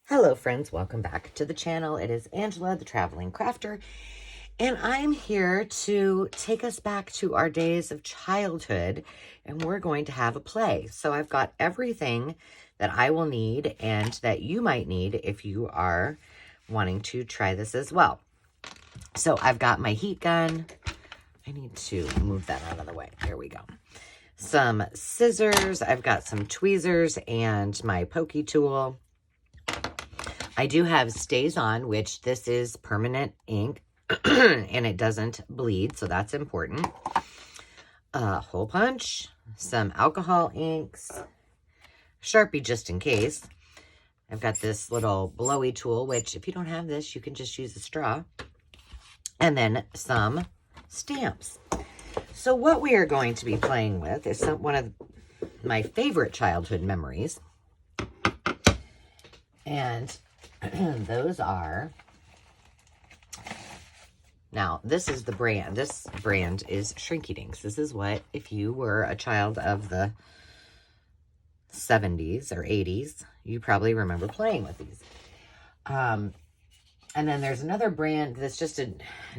Hello friends, welcome back to the channel. It is Angela, the Traveling Crafter, and I'm here to take us back to our days of childhood, and we're going to have a play. So I've got everything that I will need and that you might need if you are wanting to try this as well. So I've got my heat gun. I need to move that out of the way. There we go. Some scissors. I've got some tweezers and my pokey tool. I do have Stays On, which this is permanent ink and it doesn't bleed, so that's important. A hole punch, some alcohol inks, Sharpie just in case. I've got this little blowy tool, which if you don't have this, you can just use a straw. And then some stamps. So what we are going to be playing with is one of my favorite childhood memories. And those are, now this is the brand. This brand is shrinks-dinks. This is what, if you were a child of the 70s or 80s, you probably remember playing with these. And then there's another brand that's just a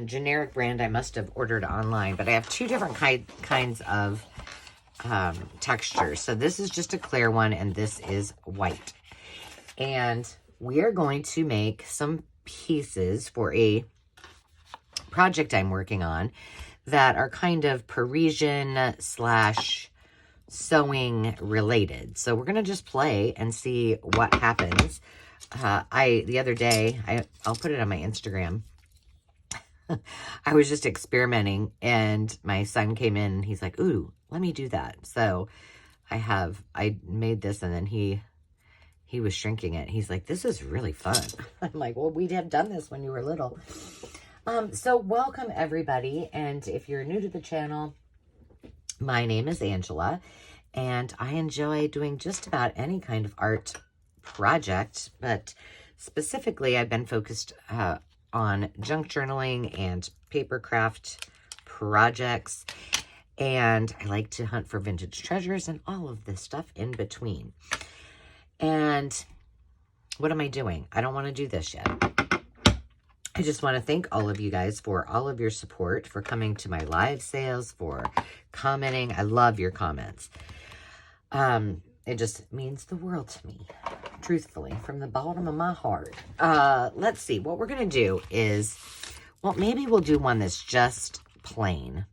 generic brand I must have ordered online, but I have two different kinds of textures. So this is just a clear one, and this is white. And we are going to make some pieces for a project I'm working on that are kind of Parisian / sewing related. So we're going to just play and see what happens. The other day, I'll put it on my Instagram. I was just experimenting and my son came in and he's like, ooh, let me do that. So I made this, and then he was shrinking it. He's like, this is really fun. I'm like, well, we have done this when you were little. So welcome everybody. And if you're new to the channel, my name is Angela, and I enjoy doing just about any kind of art project, but specifically I've been focused on junk journaling and paper craft projects. And I like to hunt for vintage treasures and all of this stuff in between. And what am I doing? I don't want to do this yet. I just want to thank all of you guys for all of your support, for coming to my live sales, for commenting. I love your comments. It just means the world to me, truthfully, from the bottom of my heart. Let's see. What we're going to do is, well, maybe we'll do one that's just plain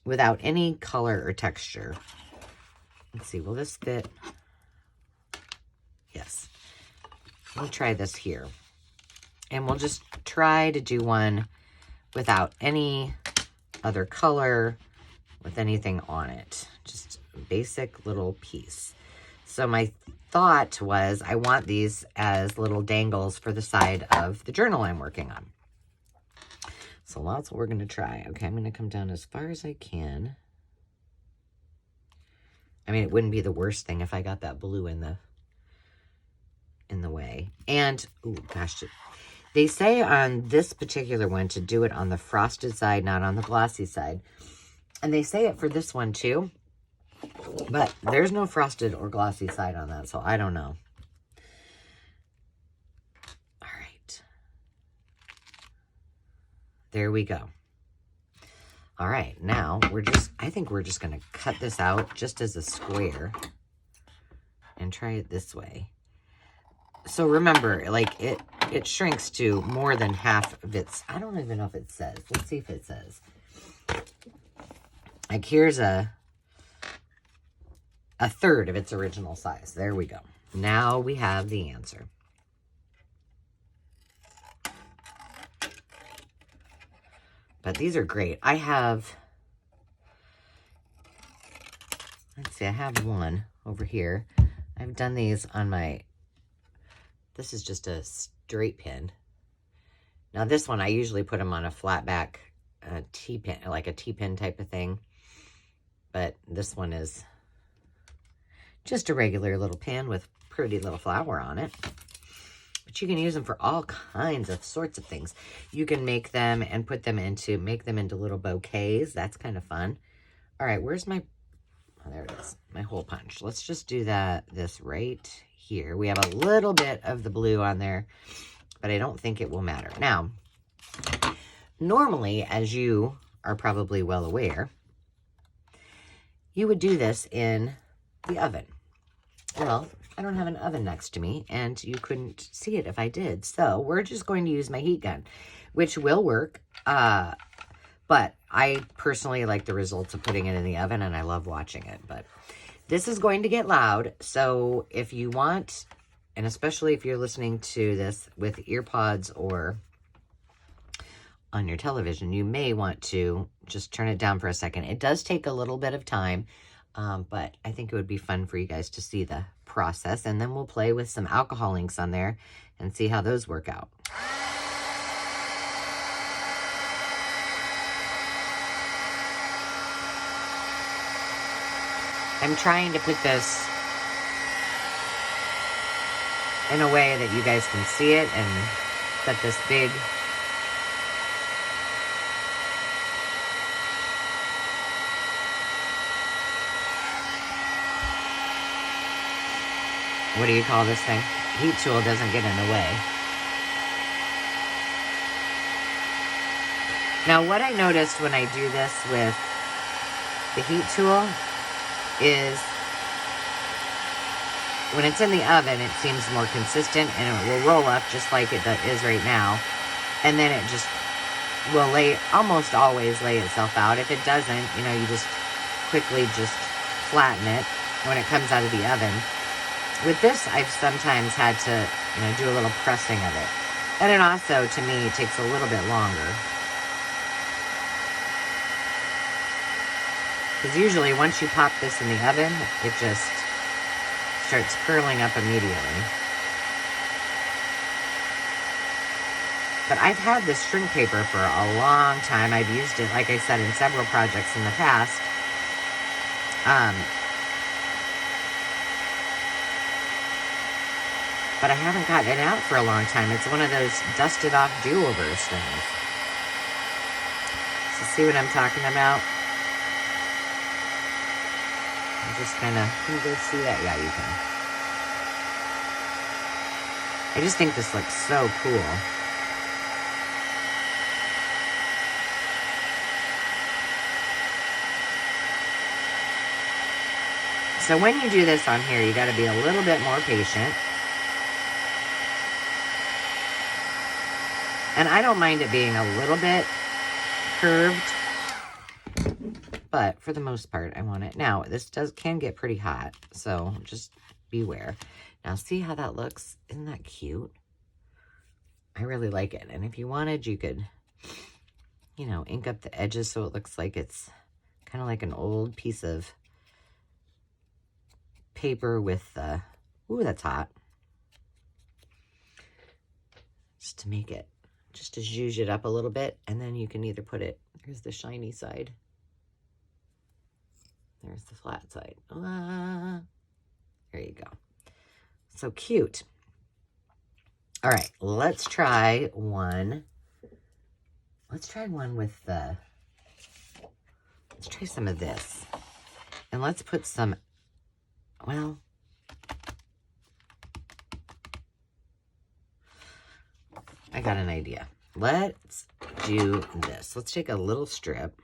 without any color or texture. Let's see. Will this fit? Yes. We'll try this here. And we'll just try to do one without any other color, with anything on it. Just a basic little piece. So my thought was I want these as little dangles for the side of the journal I'm working on. So that's what we're going to try. Okay, I'm going to come down as far as I can. I mean, it wouldn't be the worst thing if I got that blue in the way. And, oh gosh, they say on this particular one to do it on the frosted side, not on the glossy side. And they say it for this one too, but there's no frosted or glossy side on that, so I don't know. All right. There we go. All right, now I think we're just going to cut this out just as a square and try it this way. So remember, like it shrinks to more than half of its, I don't even know if it says. Let's see if it says. Like here's a third of its original size. There we go. Now we have the answer. But these are great. I have, let's see, I have one over here. I've done these on my, this is just a straight pin. Now this one, I usually put them on a flat back T-pin, like a T-pin type of thing. But this one is just a regular little pin with pretty little flower on it. But you can use them for all kinds of sorts of things. You can make them and make them into little bouquets. That's kind of fun. All right, where's my, there it is, my hole punch. Let's just do this right here. We have a little bit of the blue on there, but I don't think it will matter. Now, normally, as you are probably well aware, you would do this in the oven. Well, I don't have an oven next to me, and you couldn't see it if I did. So we're just going to use my heat gun, which will work. But I personally like the results of putting it in the oven, and I love watching it. But this is going to get loud, so if you want, and especially if you're listening to this with ear pods or on your television, you may want to just turn it down for a second. It does take a little bit of time, but I think it would be fun for you guys to see the process, and then we'll play with some alcohol inks on there and see how those work out. I'm trying to put this in a way that you guys can see it and set this big what do you call this thing? Heat tool doesn't get in the way. Now, what I noticed when I do this with the heat tool is when it's in the oven, it seems more consistent and it will roll up just like it is right now. And then it just will almost always lay itself out. If it doesn't, you know, you just quickly just flatten it when it comes out of the oven. With this, I've sometimes had to, you know, do a little pressing of it. And it also, to me, takes a little bit longer. Because usually once you pop this in the oven, it just starts curling up immediately. But I've had this shrink paper for a long time. I've used it, like I said, in several projects in the past. But I haven't gotten it out for a long time. It's one of those dusted off do-overs things. So see what I'm talking about? Just kind of, can you guys see that? Yeah, you can. I just think this looks so cool. So when you do this on here, you got to be a little bit more patient. And I don't mind it being a little bit curved, but for the most part, I want it. Now, this can get pretty hot, so just beware. Now, see how that looks? Isn't that cute? I really like it. And if you wanted, you could, you know, ink up the edges so it looks like it's kind of like an old piece of paper with the, ooh, that's hot. Just to make it, just to zhuzh it up a little bit, and then you can either put it, here's the shiny side. There's the flat side. There you go. So cute. All right, let's try one. Let's try one with the, let's try some of this. And let's put some, well, I got an idea. Let's do this. Let's take a little strip.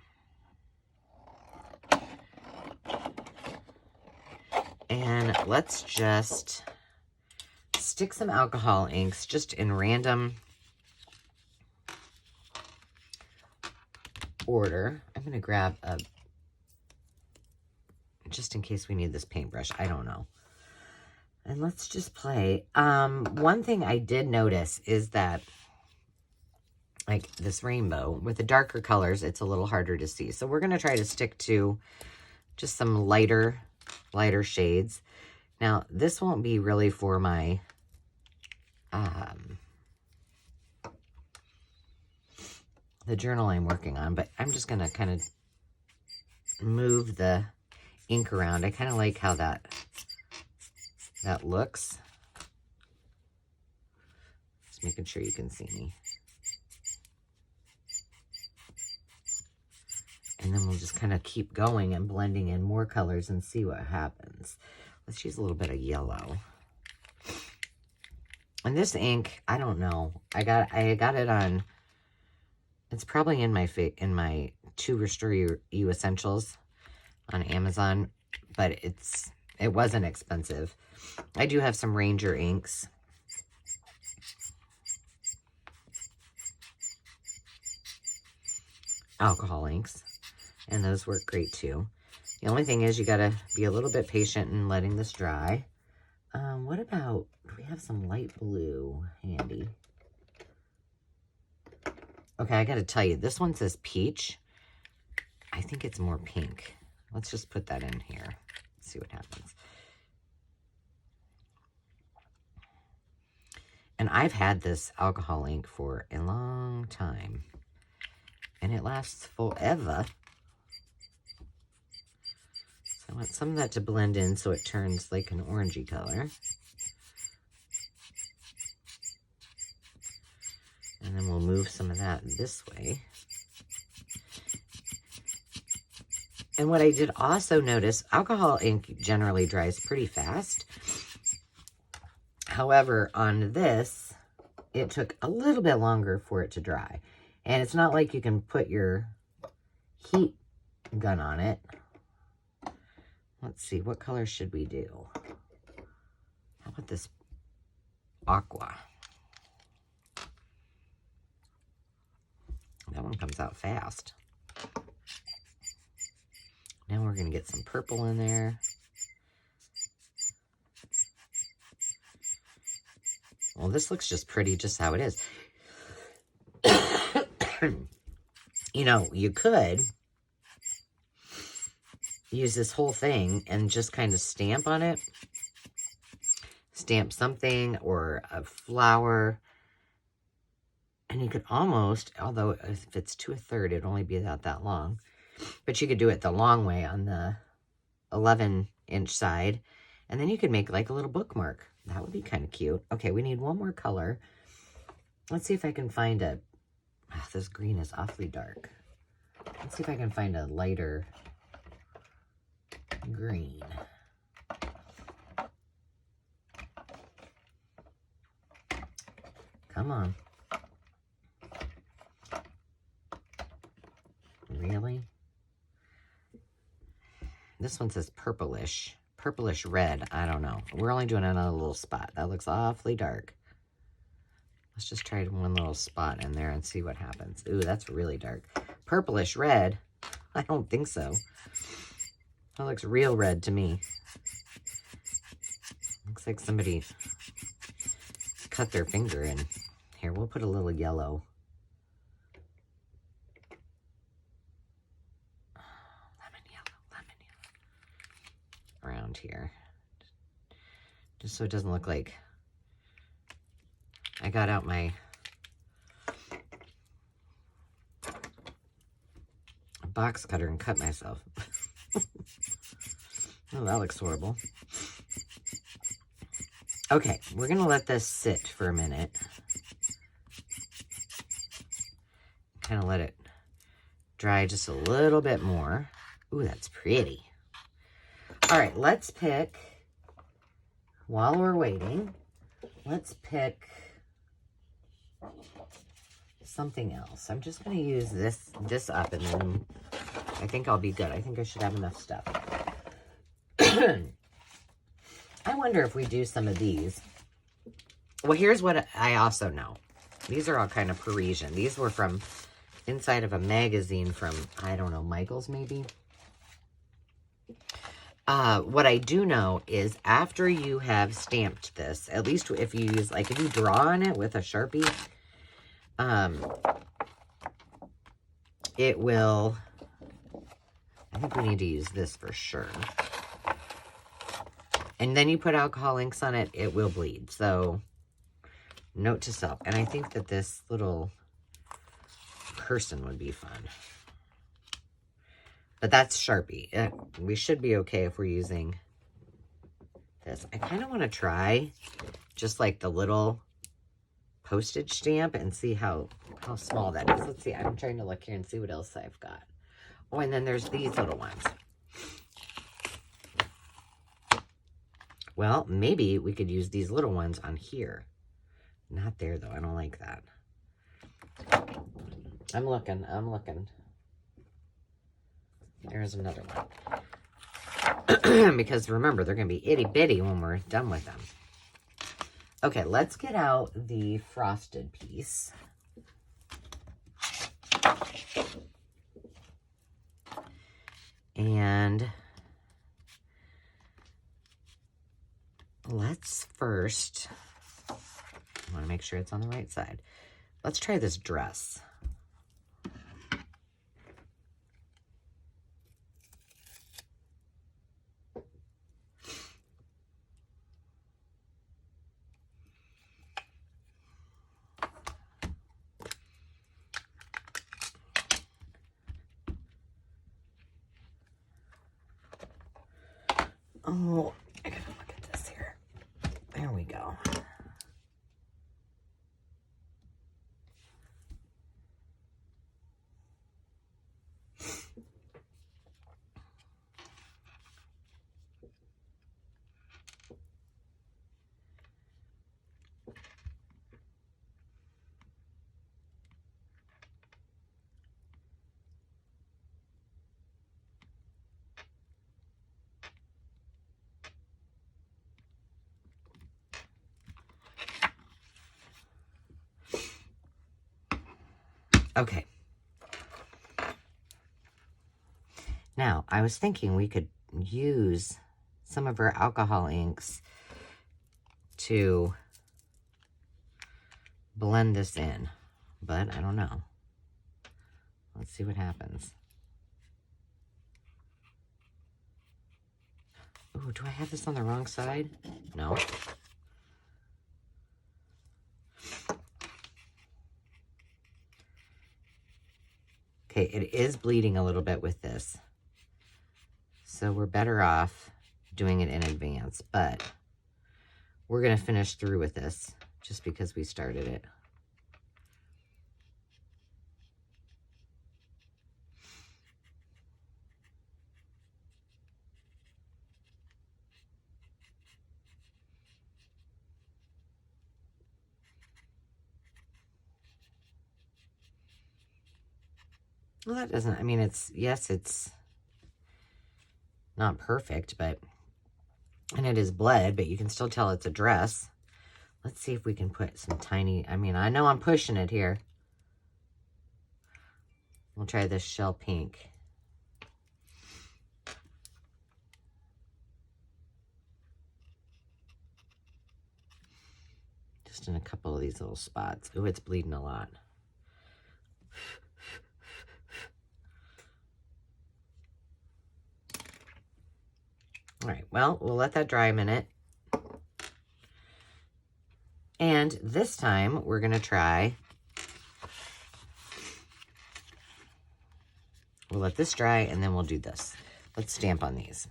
And let's just stick some alcohol inks just in random order. I'm going to grab a, just in case we need this paintbrush. I don't know. And let's just play. One thing I did notice is that, like this rainbow, with the darker colors, it's a little harder to see. So we're going to try to stick to just some lighter shades. Now, this won't be really for my the journal I'm working on, but I'm just going to kind of move the ink around. I kind of like how that looks. Just making sure you can see me. And then we'll just kind of keep going and blending in more colors and see what happens. Let's use a little bit of yellow. And this ink, I don't know. I got it on, it's probably in my To Restore You Essentials on Amazon, but it wasn't expensive. I do have some Ranger inks. Alcohol inks. And those work great too. The only thing is you gotta be a little bit patient in letting this dry. What about, do we have some light blue handy? Okay, I gotta tell you, this one says peach. I think it's more pink. Let's just put that in here. See what happens. And I've had this alcohol ink for a long time. And it lasts forever. So I want some of that to blend in so it turns like an orangey color. And then we'll move some of that this way. And what I did also notice, alcohol ink generally dries pretty fast. However, on this, it took a little bit longer for it to dry. And it's not like you can put your heat gun on it. Let's see, what color should we do? How about this aqua? That one comes out fast. Now we're going to get some purple in there. Well, this looks just pretty just how it is. You know, you could use this whole thing and just kind of stamp on it. Stamp something or a flower. And you could almost, although if it's to a third, it'd only be about that long. But you could do it the long way on the 11-inch side. And then you could make like a little bookmark. That would be kind of cute. Okay, we need one more color. Let's see if I can find a... Oh, this green is awfully dark. Let's see if I can find a lighter green. Come on. Really? This one says purplish. Purplish red. I don't know. We're only doing another little spot. That looks awfully dark. Let's just try one little spot in there and see what happens. Ooh, that's really dark. Purplish red? I don't think so. That looks real red to me. Looks like somebody cut their finger in. Here, we'll put a little yellow. Lemon yellow. Around here. Just so it doesn't look like I got out my box cutter and cut myself. Oh, that looks horrible. Okay, we're going to let this sit for a minute. Kind of let it dry just a little bit more. Ooh, that's pretty. All right, let's pick, while we're waiting, let's pick something else. I'm just going to use this up, and then I think I'll be good. I think I should have enough stuff. I wonder if we do some of these. Well, here's what I also know. These are all kind of Parisian. These were from inside of a magazine from, I don't know, Michael's maybe. What I do know is after you have stamped this, at least if you use, like if you draw on it with a Sharpie, it will, I think we need to use this for sure. And then you put alcohol inks on it, it will bleed. So, note to self. And I think that this little person would be fun. But that's Sharpie. We should be okay if we're using this. I kind of want to try just like the little postage stamp and see how small that is. Let's see. I'm trying to look here and see what else I've got. Oh, and then there's these little ones. Well, maybe we could use these little ones on here. Not there, though. I don't like that. I'm looking. There's another one. Because remember, they're going to be itty bitty when we're done with them. Okay, let's get out the frosted piece. And let's first, I want to make sure it's on the right side. Let's try this dress. Oh, I gotta look at this here. There we go. Okay. Now, I was thinking we could use some of our alcohol inks to blend this in, but I don't know. Let's see what happens. Ooh, do I have this on the wrong side? No. Okay, it is bleeding a little bit with this. So we're better off doing it in advance, but we're going to finish through with this just because we started it. Well, that doesn't, I mean, yes, it's not perfect, but, and it is bled, but you can still tell it's a dress. Let's see if we can put some tiny, I mean, I know I'm pushing it here. We'll try this shell pink. Just in a couple of these little spots. Ooh, it's bleeding a lot. All right, well, we'll let that dry a minute. And this time, we're going to try, we'll let this dry, and then we'll do this. Let's stamp on these.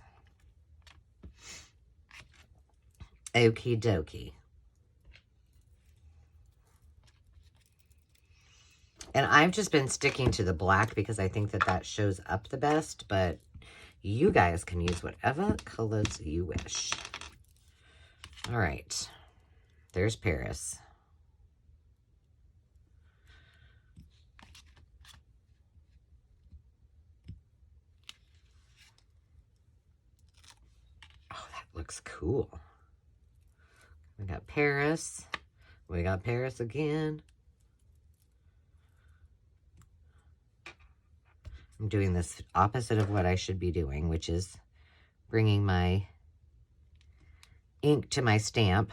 Okie dokie. And I've just been sticking to the black because I think that that shows up the best, but you guys can use whatever colors you wish. All right. There's Paris. Oh, that looks cool. We got Paris. We got Paris again. I'm doing this opposite of what I should be doing, which is bringing my ink to my stamp.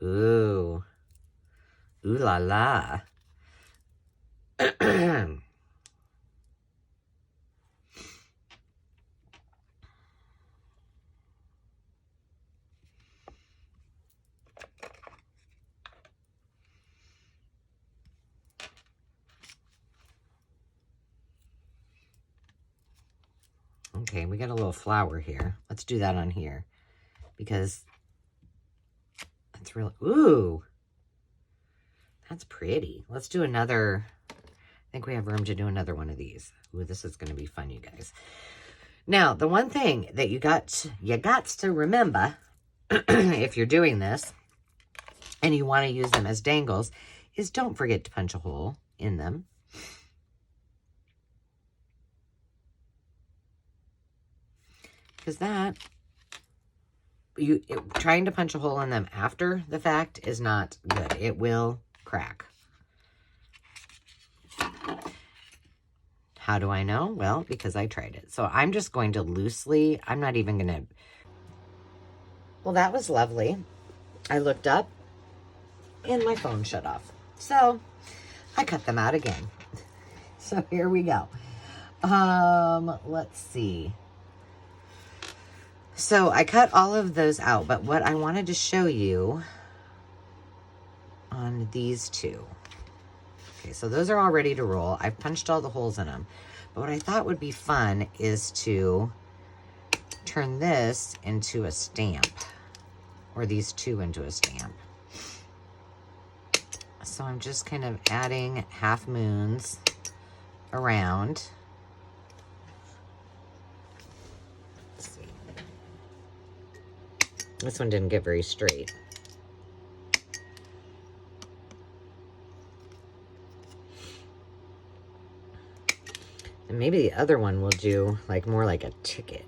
Ooh. Ooh la la. Okay, we got a little flower here. Let's do that on here because that's really, ooh, That's pretty. Let's do another. I think we have room to do another one of these. Ooh, this is going to be fun, you guys. Now, the one thing that you got to remember if you're doing this and you want to use them as dangles is don't forget to punch a hole in them. Because trying to punch a hole in them after the fact is not good. It will crack. How do I know? Well, because I tried it. So I'm just going to loosely, I'm not even going to. Well, that was lovely. I looked up and my phone shut off. So I cut them out again. So here we go. Let's see. So I cut all of those out, but what I wanted to show you on these two. Okay, so those are all ready to roll. I've punched all the holes in them. But what I thought would be fun is to turn this into a stamp, or these two into a stamp. So I'm just kind of adding half moons around. Let's see. This one didn't get very straight. And maybe the other one will do like more like a ticket.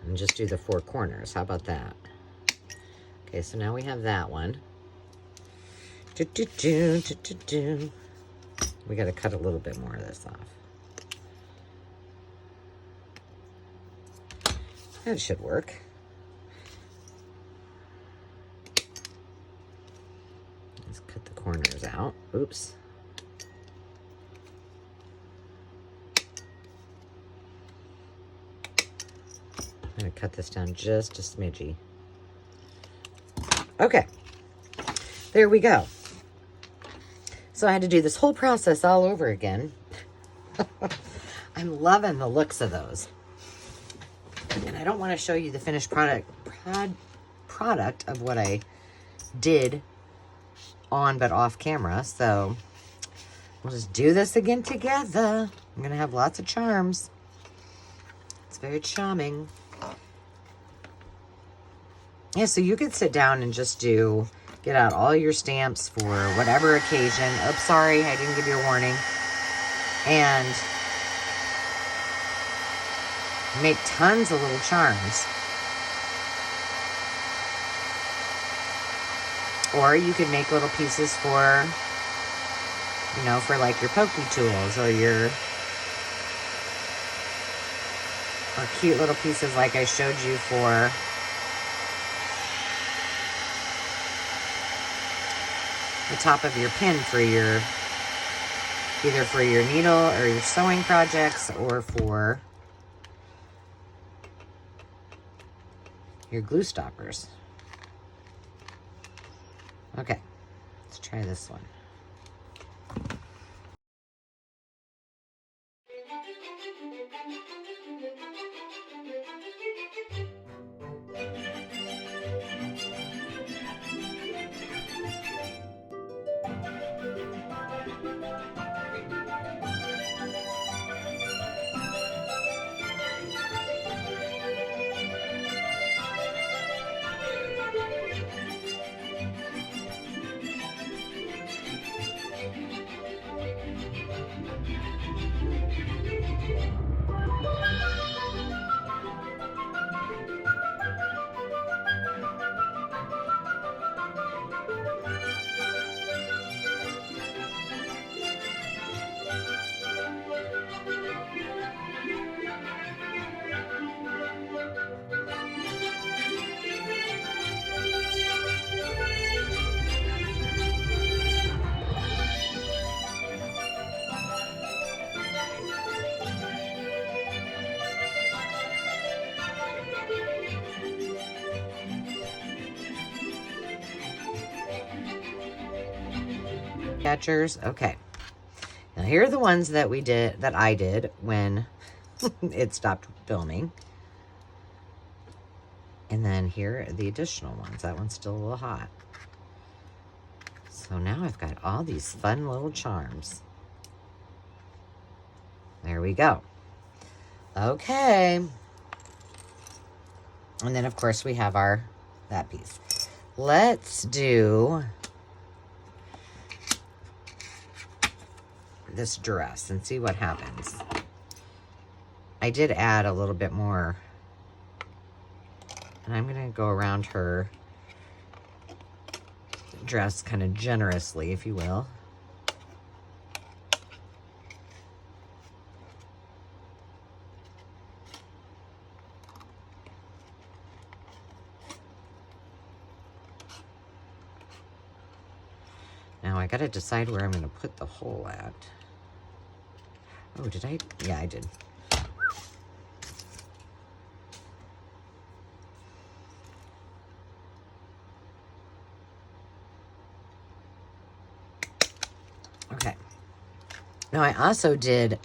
And just do the four corners. How about that? Okay, so now we have that one. We got to cut a little bit more of this off. That should work. Let's cut the corners out. Oops. I'm going to cut this down just a smidgy. Okay. There we go. So I had to do this whole process all over again. I'm loving the looks of those. And I don't want to show you the finished product of what I did on but off camera. So we'll just do this again together. I'm going to have lots of charms. It's very charming. Yeah, so you could sit down and just get out all your stamps for whatever occasion. Oops, sorry, I didn't give you a warning. And make tons of little charms. Or you could make little pieces for, for like your pokey tools or cute little pieces like I showed you for the top of your pin for either for your needle or your sewing projects or for your glue stoppers. Okay, let's try this one. Catchers. Okay. Now here are the ones that I did when it stopped filming. And then here are the additional ones. That one's still a little hot. So now I've got all these fun little charms. There we go. Okay. And then, of course, we have that piece. Let's do this dress and see what happens. I did add a little bit more. And I'm going to go around her dress kind of generously, if you will. Now I got to decide where I'm going to put the hole at. Oh, did I? Yeah, I did. Okay. Now I also did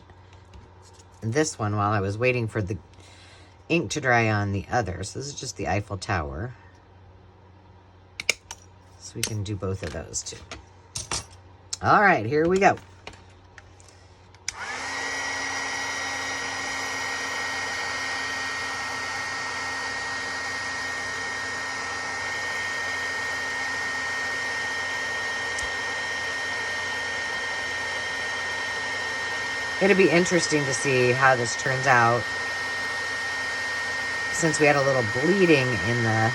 this one while I was waiting for the ink to dry on the other. So this is just the Eiffel Tower. So we can do both of those too. All right, here we go. It'll be interesting to see how this turns out, since we had a little bleeding in the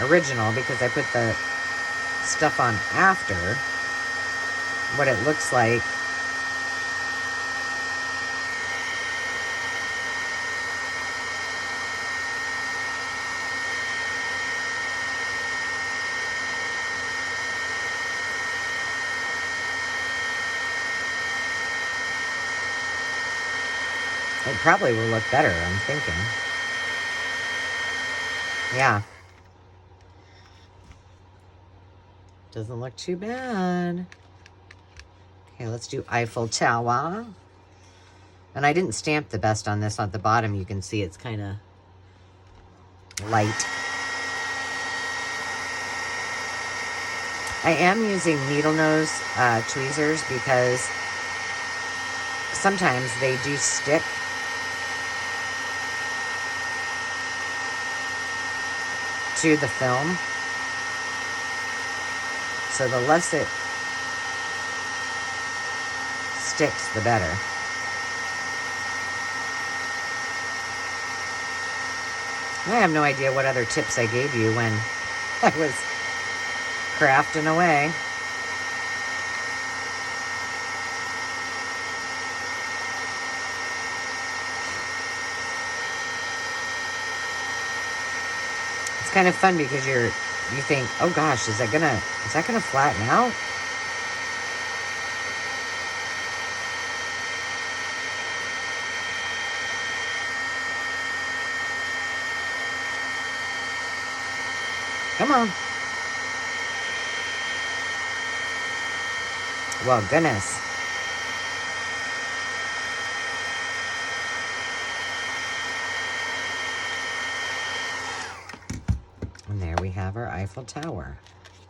original because I put the stuff on after, what it looks like. It probably will look better, I'm thinking. Yeah. Doesn't look too bad. Okay, let's do Eiffel Tower. And I didn't stamp the best on this. On the bottom, you can see it's kind of light. I am using needle nose tweezers because sometimes they do stick. To the film. So the less it sticks, the better. I have no idea what other tips I gave you when I was crafting away. It's kind of fun because you think, oh gosh, is that gonna flatten out? Come on. Well, goodness. And there we have our Eiffel Tower.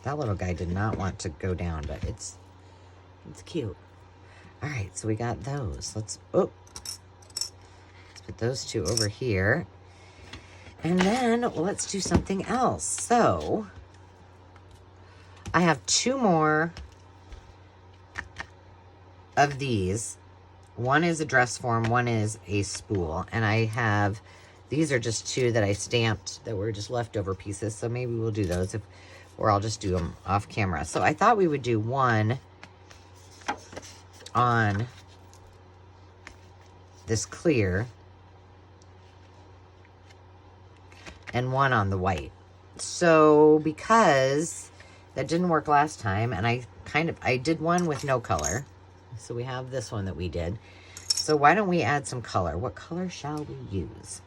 That little guy did not want to go down, but it's cute. All right, so we got those. Let's put those two over here. And then let's do something else. So I have two more of these. One is a dress form, one is a spool. And I have, these are just two that I stamped that were just leftover pieces. So maybe we'll do those, or I'll just do them off camera. So I thought we would do one on this clear and one on the white. So because that didn't work last time, and I did one with no color. So we have this one that we did. So why don't we add some color? What color shall we use?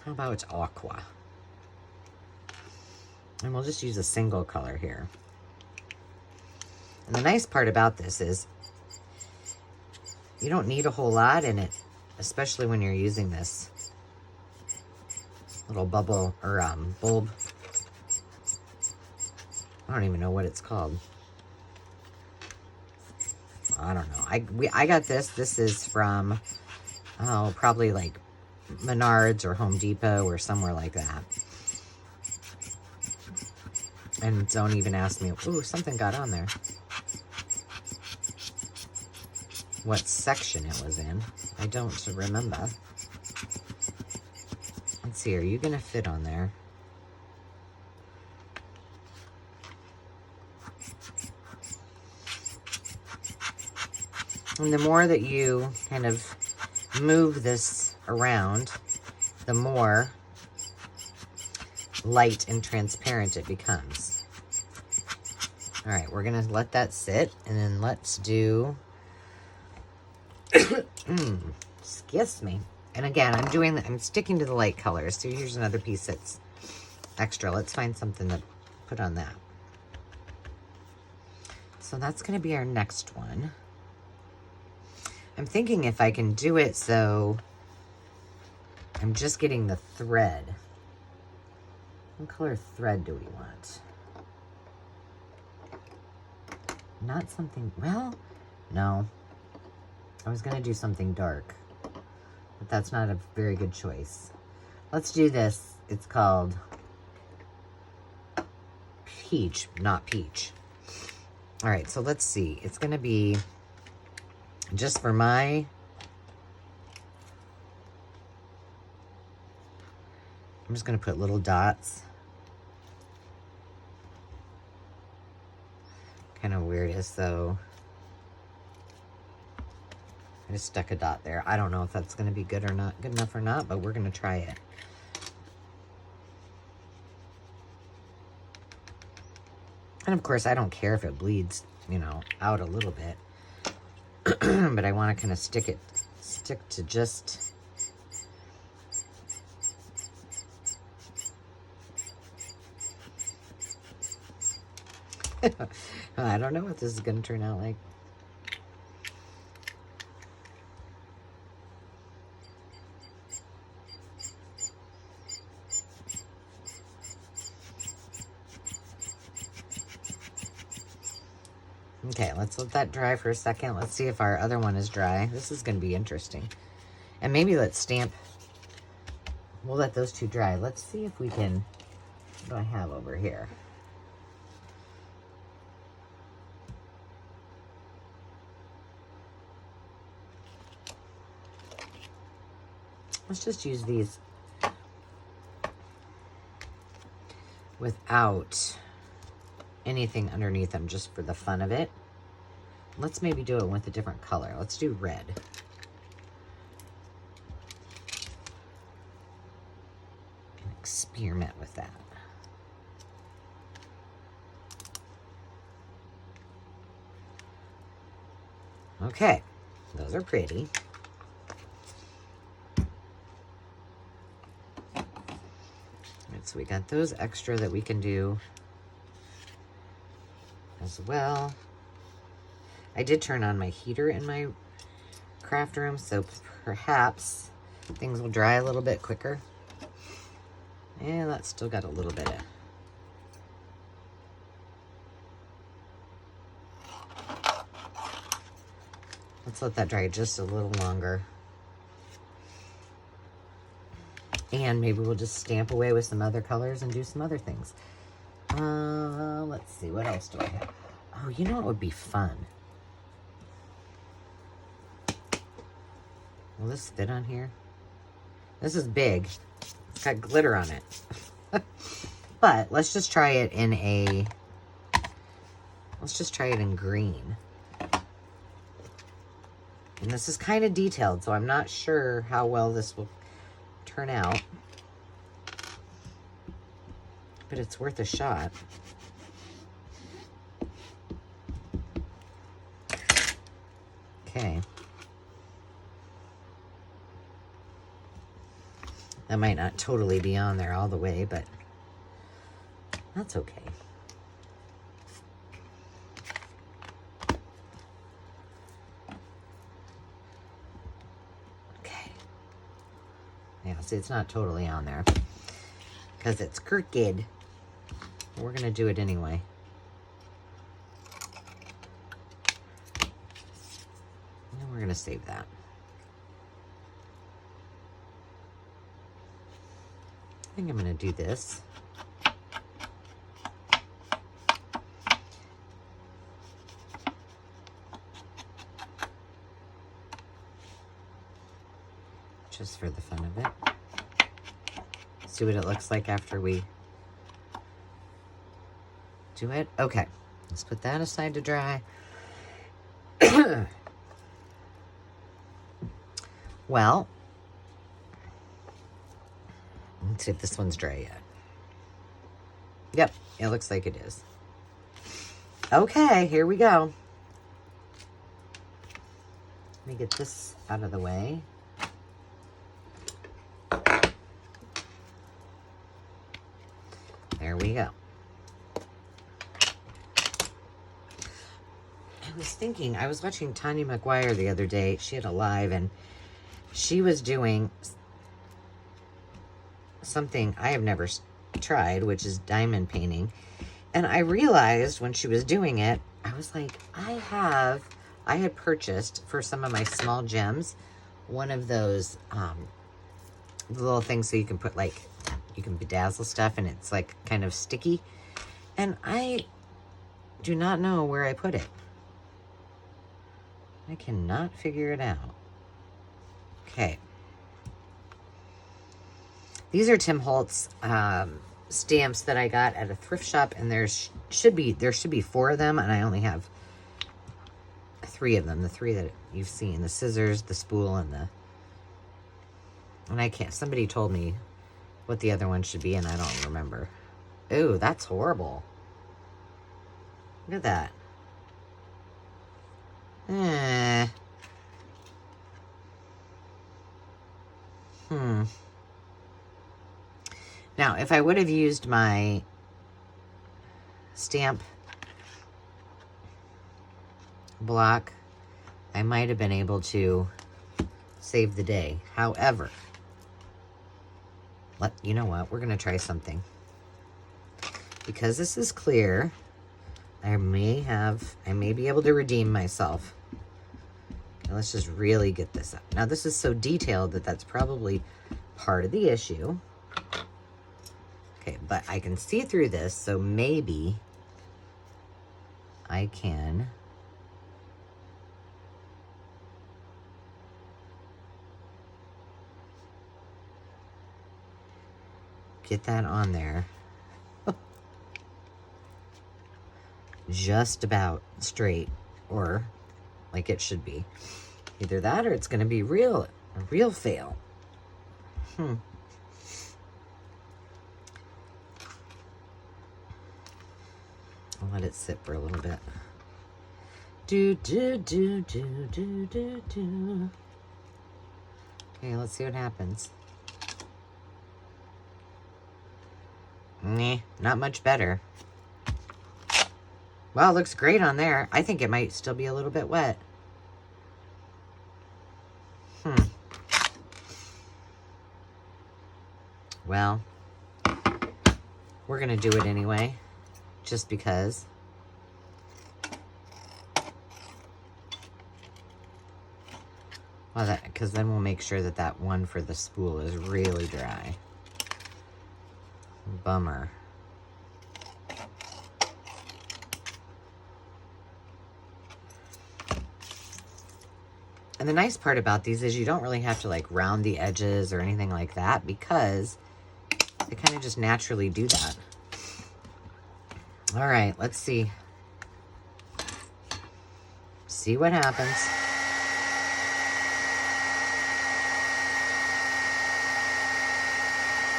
How about aqua? And we'll just use a single color here. And the nice part about this is you don't need a whole lot in it, especially when you're using this little bubble or bulb I don't even know what it's called. I don't know. I got this. This is from, oh, probably like Menards or Home Depot or somewhere like that. And don't even ask me. Ooh, something got on there. What section it was in. I don't remember. Let's see. Are you going to fit on there? And the more that you kind of move this around, the more light and transparent it becomes. All right, we're gonna let that sit, and then let's do, excuse me. And again, I'm sticking to the light colors. So here's another piece that's extra. Let's find something to put on that. So that's gonna be our next one. I'm thinking if I can do it so I'm just getting the thread. What color thread do we want? Not something, well, no. I was gonna do something dark, but that's not a very good choice. Let's do this. It's called Peach, not Peach. All right, so let's see. It's gonna be just for my, I'm just gonna put little dots. Kind of weird as though I just stuck a dot there. I don't know if that's gonna be good or not, good enough or not, but we're gonna try it. And of course, I don't care if it bleeds, you know, out a little bit. But I want to kind of stick to just I don't know what this is going to turn out like. Okay, let's let that dry for a second. Let's see if our other one is dry. This is going to be interesting. And maybe let's stamp. We'll let those two dry. Let's see if we can, what do I have over here? Let's just use these without anything underneath them, just for the fun of it. Let's maybe do it with a different color. Let's do red. Experiment with that. Okay, those are pretty. All right, so we got those extra that we can do as well. I did turn on my heater in my craft room, so perhaps things will dry a little bit quicker. And that's still got a little bit of, let's let that dry just a little longer. And maybe we'll just stamp away with some other colors and do some other things. Let's see, what else do I have? Oh, you know what would be fun? Will this fit on here? This is big. It's got glitter on it. But let's just try it in a, let's just try it in green. And this is kind of detailed, so I'm not sure how well this will turn out. But it's worth a shot. Okay. That might not totally be on there all the way, but that's okay. Okay. Yeah, see, it's not totally on there because it's crooked. We're going to do it anyway. We're going to save that. I think I'm going to do this. Just for the fun of it. See what it looks like after we do it. Okay, let's put that aside to dry. Well, let's see if this one's dry yet. Yep, it looks like it is. Okay, here we go. Let me get this out of the way. There we go. I was thinking, I was watching Tanya McGuire the other day. She had a live and she was doing something I have never tried, which is diamond painting. And I realized when she was doing it, I was like, I had purchased for some of my small gems, one of those little things so you can put like, you can bedazzle stuff and it's like kind of sticky. And I do not know where I put it. I cannot figure it out. Okay. These are Tim Holtz stamps that I got at a thrift shop, and there should be 4 of them, and I only have 3 of them. The 3 that you've seen: the scissors, the spool, and I can't. Somebody told me what the other one should be, and I don't remember. Ooh, that's horrible. Look at that. Now, if I would have used my stamp block, I might have been able to save the day. However, you know what? We're going to try something. Because this is clear, I may be able to redeem myself. Okay, let's just really get this up. Now, this is so detailed that that's probably part of the issue. Okay, but I can see through this, so maybe I can get that on there. Just about straight, or like it should be. Either that or it's going to be a real fail. I'll let it sit for a little bit. Okay, let's see what happens. Nah, not much better. Well, it looks great on there. I think it might still be a little bit wet. Well, we're going to do it anyway, just because. Well, because then we'll make sure that that one for the spool is really dry. Bummer. And the nice part about these is you don't really have to like round the edges or anything like that, because they kind of just naturally do that. All right, let's see. See what happens.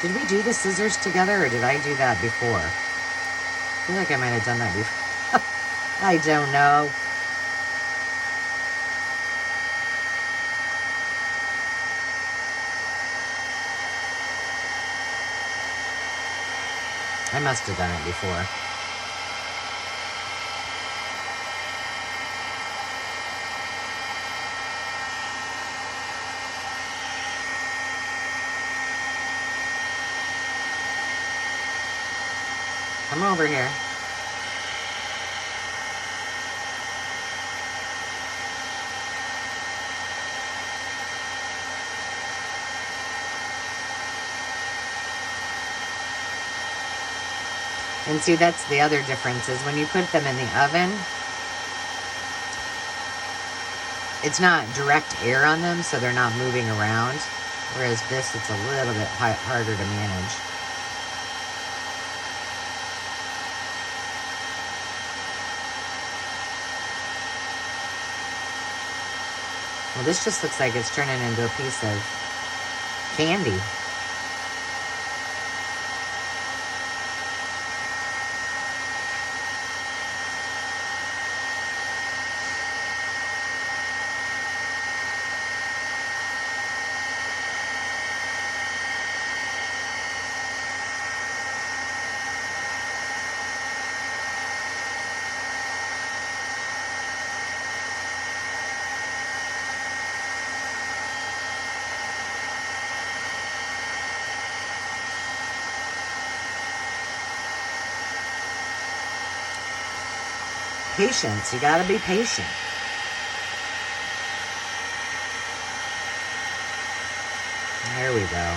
Did we do the scissors together, or did I do that before? I feel like I might have done that before. I don't know. I must have done it before. Come over here. And see, that's the other difference is when you put them in the oven, it's not direct air on them, so they're not moving around. Whereas this, it's a little bit harder to manage. Well, this just looks like it's turning into a piece of candy. Patience. You gotta be patient. There we go.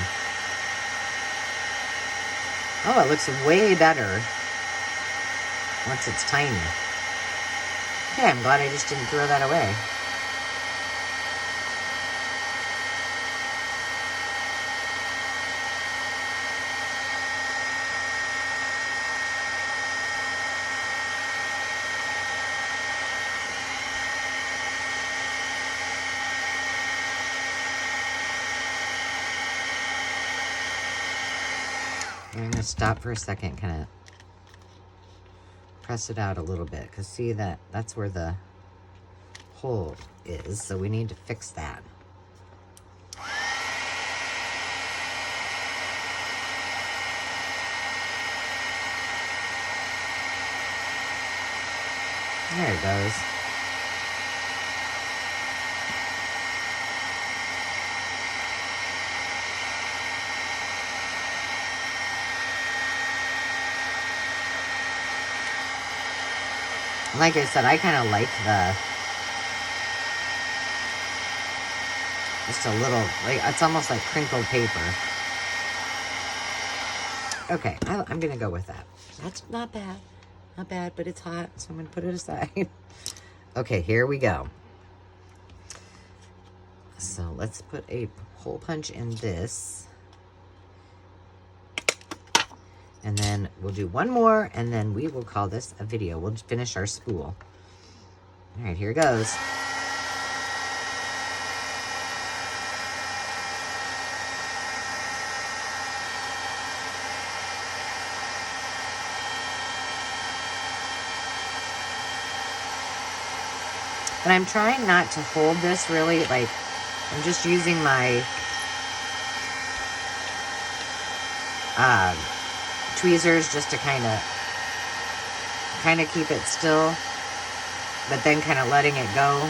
Oh, it looks way better once it's tiny. Okay, I'm glad I just didn't throw that away. I'm going to stop for a second, kind of press it out a little bit, because see that's where the hole is, so we need to fix that. There it goes. Like I said, I kind of like just a little, like, it's almost like crinkled paper. Okay, I'm going to go with that. That's not bad. Not bad, but it's hot, so I'm going to put it aside. Okay, here we go. So let's put a hole punch in this. And then we'll do one more, and then we will call this a video. We'll finish our spool. All right, here it goes. And I'm trying not to hold this really, like, I'm just using my tweezers just to kind of keep it still, but then kind of letting it go.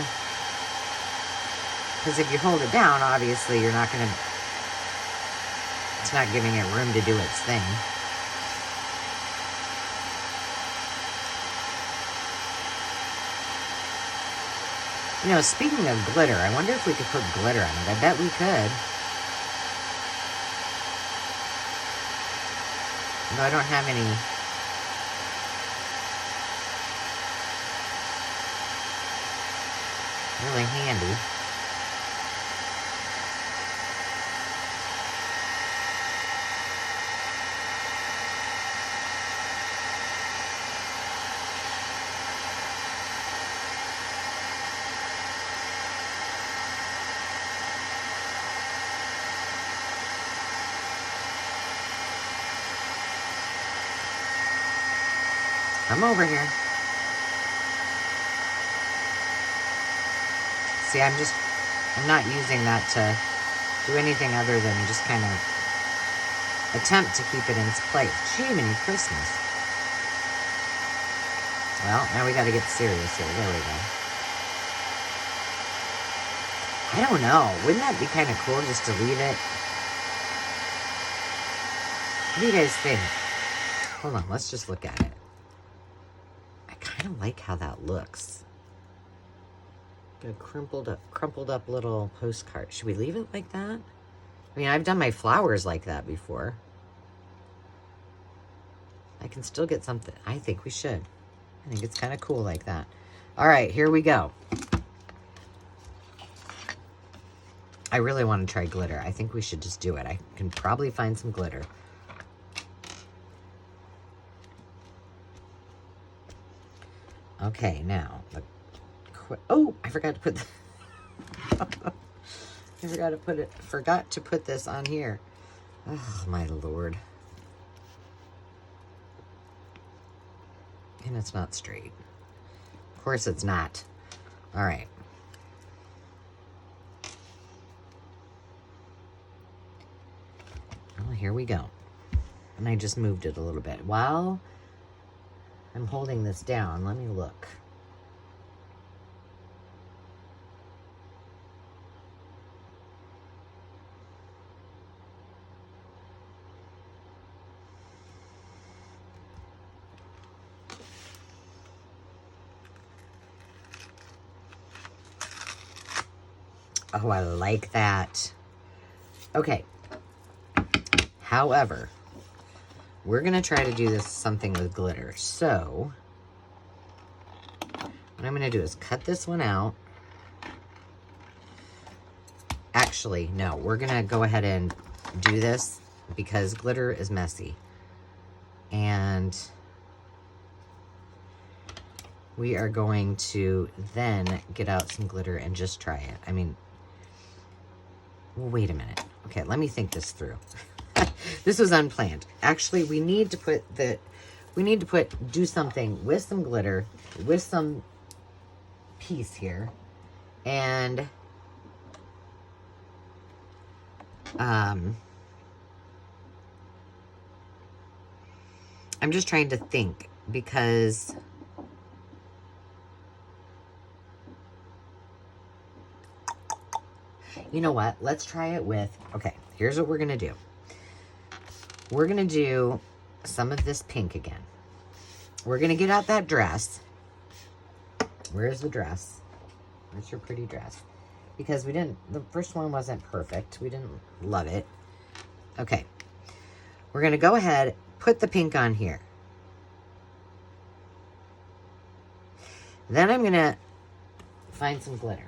Because if you hold it down, obviously you're not going to, it's not giving it room to do its thing. You know, speaking of glitter, I wonder if we could put glitter on it. I bet we could. Though I don't have any. Really handy. Come over here. See, I'm not using that to do anything other than just kind of attempt to keep it in its place. Jiminy Christmas. Well, now we got to get serious here. There we go. I don't know. Wouldn't that be kind of cool just to leave it? What do you guys think? Hold on, let's just look at it. I kind of like how that looks. Got a crumpled up little postcard. Should we leave it like that? I mean, I've done my flowers like that before. I can still get something. I think we should. I think it's kind of cool like that. All right, here we go. I really want to try glitter. I think we should just do it. I can probably find some glitter. Okay, now, oh, I forgot to put forgot to put this on here. Oh, my Lord. And it's not straight. Of course it's not. All right. Well, here we go. And I just moved it a little bit. While I'm holding this down, let me look. Oh, I like that. Okay. However, we're going to try to do this something with glitter. So, what I'm going to do is cut this one out. Actually, no, we're going to go ahead and do this because glitter is messy. And we are going to then get out some glitter and just try it. I mean, well, wait a minute. Okay, let me think this through. This was unplanned. Actually, we need to do something with some glitter, with some piece here. And I'm just trying to think because you know what? Let's try it with, okay, here's what we're going to do. We're going to do some of this pink again. We're going to get out that dress. Where's the dress? Where's your pretty dress? Because the first one wasn't perfect. We didn't love it. Okay. We're going to go ahead, put the pink on here. Then I'm going to find some glitter.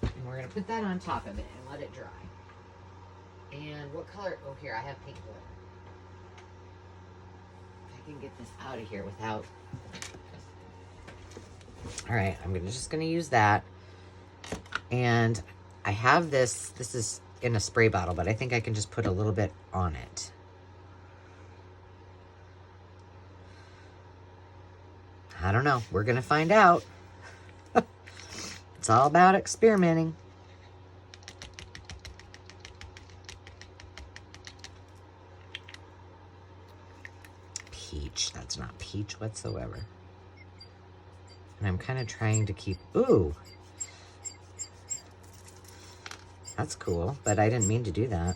And we're going to put that on top of it and let it dry. And what color? Oh, here, I have pink glitter. I can get this out of here without... All right, I'm just going to use that. And I have this. This is in a spray bottle, but I think I can just put a little bit on it. I don't know. We're going to find out. It's all about experimenting. Peach. That's not peach whatsoever. And I'm kind of trying to keep... Ooh. That's cool, but I didn't mean to do that.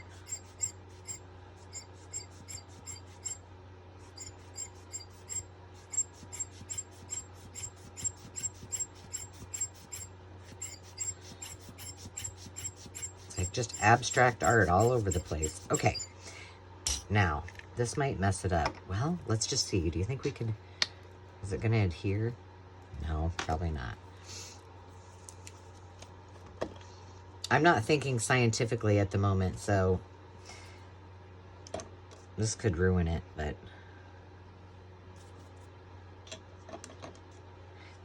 It's like just abstract art all over the place. Okay. Now, this might mess it up. Well, let's just see. Do you think we can... Is it going to adhere? No, probably not. I'm not thinking scientifically at the moment, so this could ruin it, but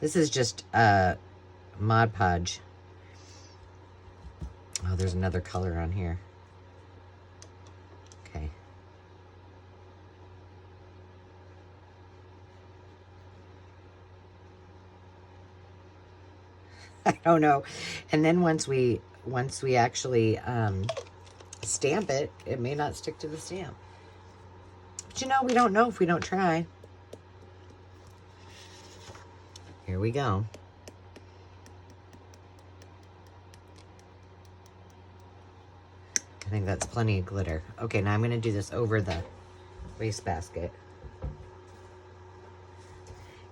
this is just Mod Podge. Oh, there's another color on here. Okay. I don't know. And then once we actually stamp it, it may not stick to the stamp. But you know, we don't know if we don't try. Here we go. I think that's plenty of glitter. Okay, now I'm going to do this over the wastebasket.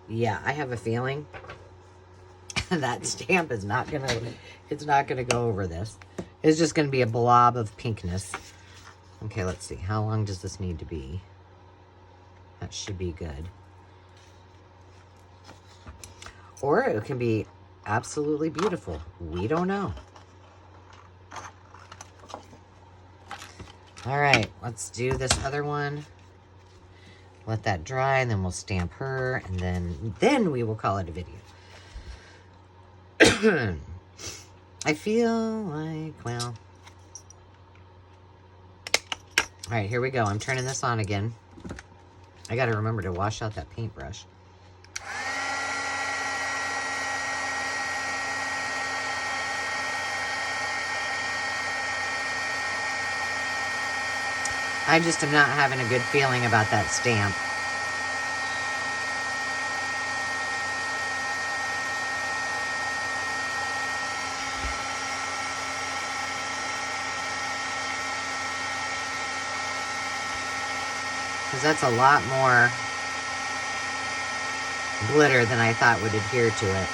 Yeah, I have a feeling that stamp is not gonna, it's not gonna go over this. It's just gonna be a blob of pinkness. Okay, let's see. How long does this need to be? That should be good. Or it can be absolutely beautiful. We don't know. All right, let's do this other one. Let that dry, and then we'll stamp her, and then we will call it a video. I feel like, well... All right, here we go. I'm turning this on again. I got to remember to wash out that paintbrush. I just am not having a good feeling about that stamp. Because that's a lot more glitter than I thought would adhere to it.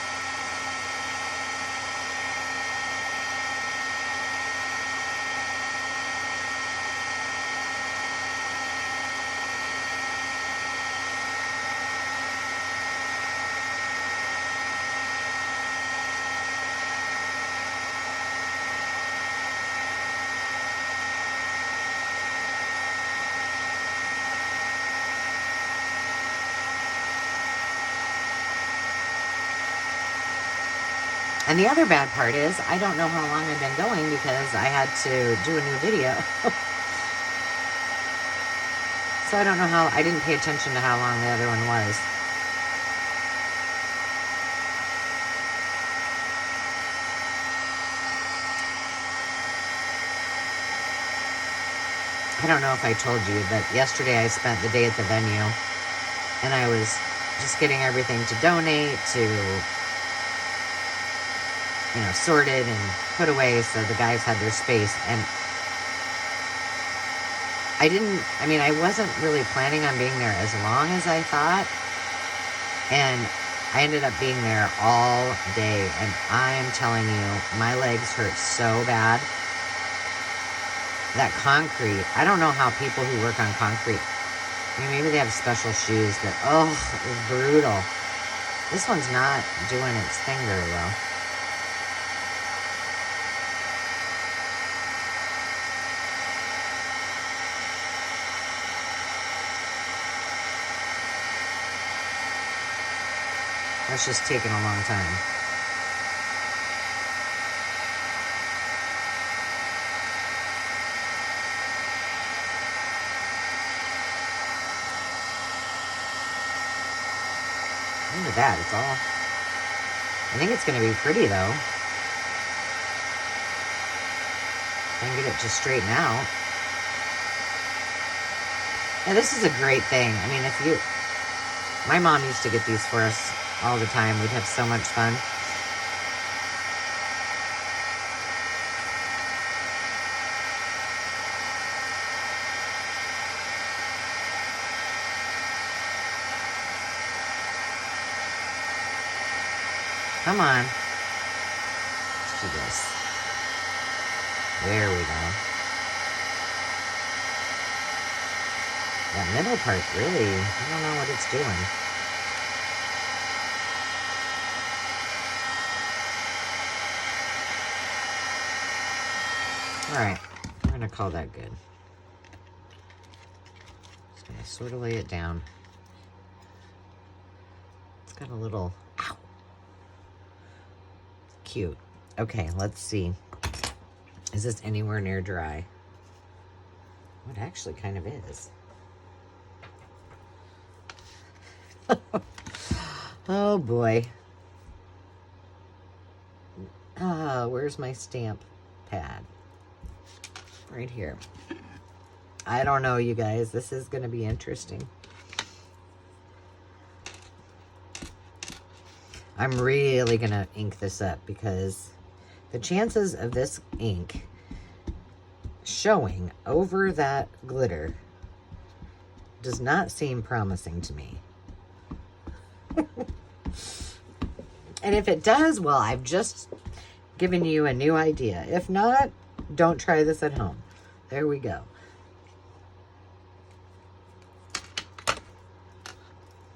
And the other bad part is, I don't know how long I've been going because I had to do a new video. So I don't know how, I didn't pay attention to how long the other one was. I don't know if I told you, but yesterday I spent the day at the venue and I was just getting everything to donate, to, you know, sorted and put away so the guys had their space. And I wasn't really planning on being there as long as I thought. And I ended up being there all day. And I am telling you, my legs hurt so bad. That concrete, I don't know how people who work on concrete, I mean, maybe they have special shoes, but oh, it was brutal. This one's not doing its thing very well. That's just taking a long time. Look at that, it's all... I think it's going to be pretty, though. I can get it to straighten out. Now, this is a great thing. I mean, if you... My mom used to get these for us all the time. We'd have so much fun. Come on. Let's do this. There we go. That middle part, really, I don't know what it's doing. Alright, we're going to call that good. Just going to sort of lay it down. It's got a little... Ow! Cute. Okay, let's see. Is this anywhere near dry? Well, it actually kind of is. Oh boy. Where's my stamp pad? Right here. I don't know, you guys. This is going to be interesting. I'm really going to ink this up because the chances of this ink showing over that glitter does not seem promising to me. And if it does, well, I've just given you a new idea. If not, don't try this at home. There we go.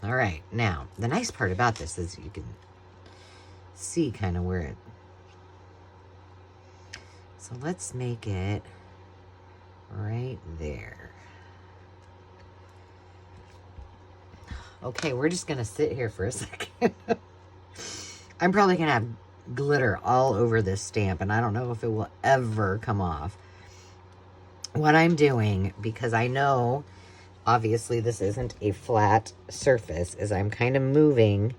All right, now, the nice part about this is you can see kind of where it... So let's make it right there. Okay, we're just going to sit here for a second. I'm probably going to have glitter all over this stamp, and I don't know if it will ever come off. What I'm doing, because I know, obviously, this isn't a flat surface, is I'm kind of moving,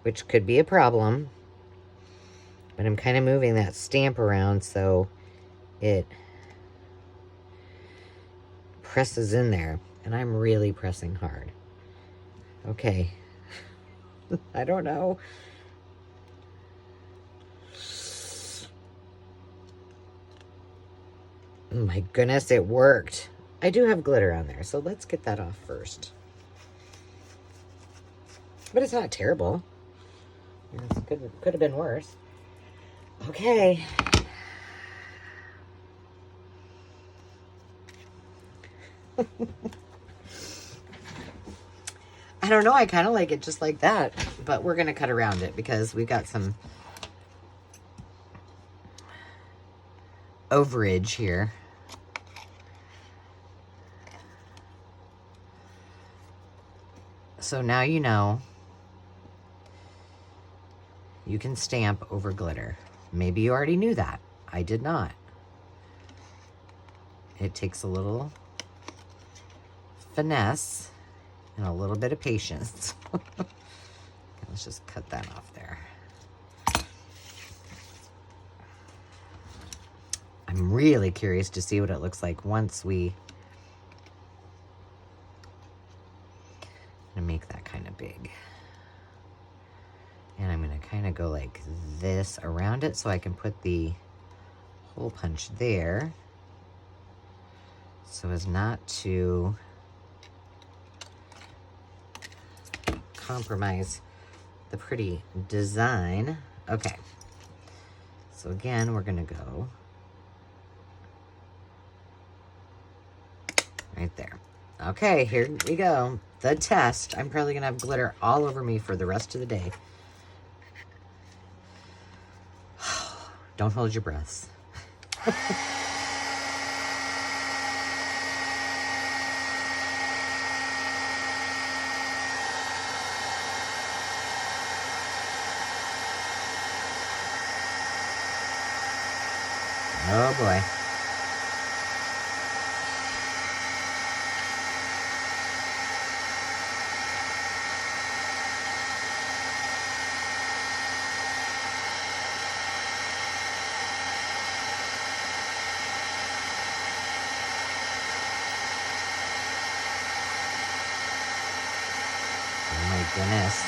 which could be a problem, but I'm kind of moving that stamp around so it presses in there, and I'm really pressing hard. Okay. I don't know. Oh my goodness, it worked. I do have glitter on there, so let's get that off first. But it's not terrible. It could have been worse. Okay. I don't know, I kind of like it just like that, but we're going to cut around it because we got some overage here. So now you know you can stamp over glitter. Maybe you already knew that. I did not. It takes a little finesse and a little bit of patience. Let's just cut that off there. I'm really curious to see what it looks like once we... I'm gonna make that kind of big. And I'm gonna kind of go like this around it so I can put the hole punch there so as not to compromise the pretty design. Okay, so again, we're gonna go right there. Okay, here we go. The test. I'm probably gonna have glitter all over me for the rest of the day. Don't hold your breaths. Oh boy. Oh my goodness.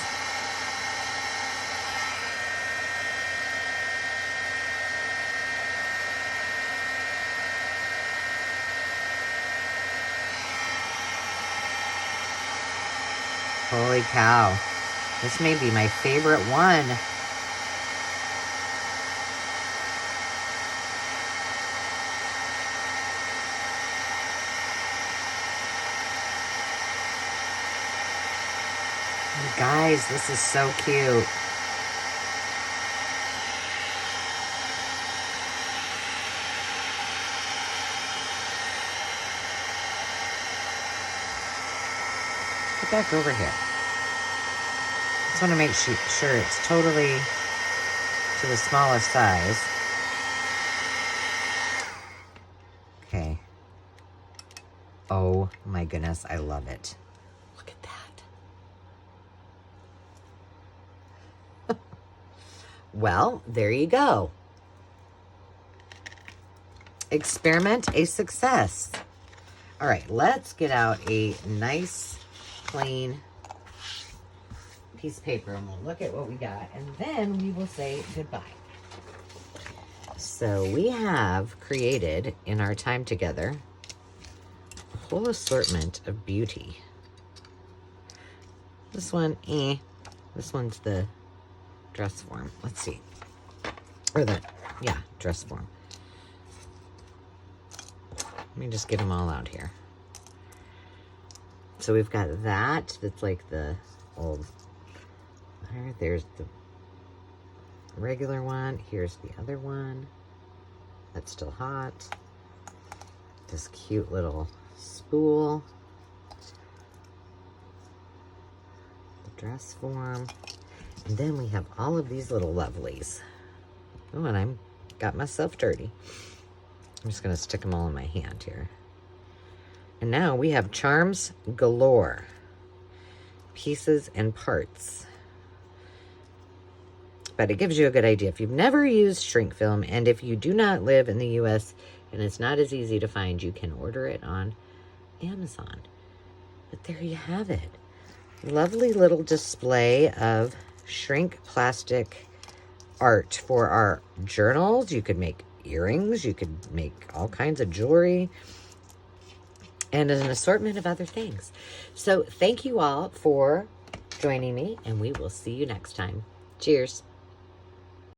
Holy cow. This may be my favorite one. You guys, this is so cute. Get back over here. Just want to make sure it's totally to the smallest size. Okay. Oh my goodness, I love it. Look at that. Well, there you go. Experiment a success. All right, let's get out a nice plain piece of paper and we'll look at what we got and then we will say goodbye. So we have created in our time together a whole assortment of beauty. This one, this one's the dress form. Let's see. Or the, yeah, dress form. Let me just get them all out here. So we've got that. That's like the old. There's the regular one. Here's the other one that's still hot. This cute little spool. The dress form. And then we have all of these little lovelies. Oh, and I'm got myself dirty. I'm just going to stick them all in my hand here. And now we have charms galore. Pieces and parts. But it gives you a good idea. If you've never used shrink film, and if you do not live in the U.S. and it's not as easy to find, you can order it on Amazon. But there you have it. Lovely little display of shrink plastic art for our journals. You could make earrings. You could make all kinds of jewelry. And an assortment of other things. So thank you all for joining me, and we will see you next time. Cheers.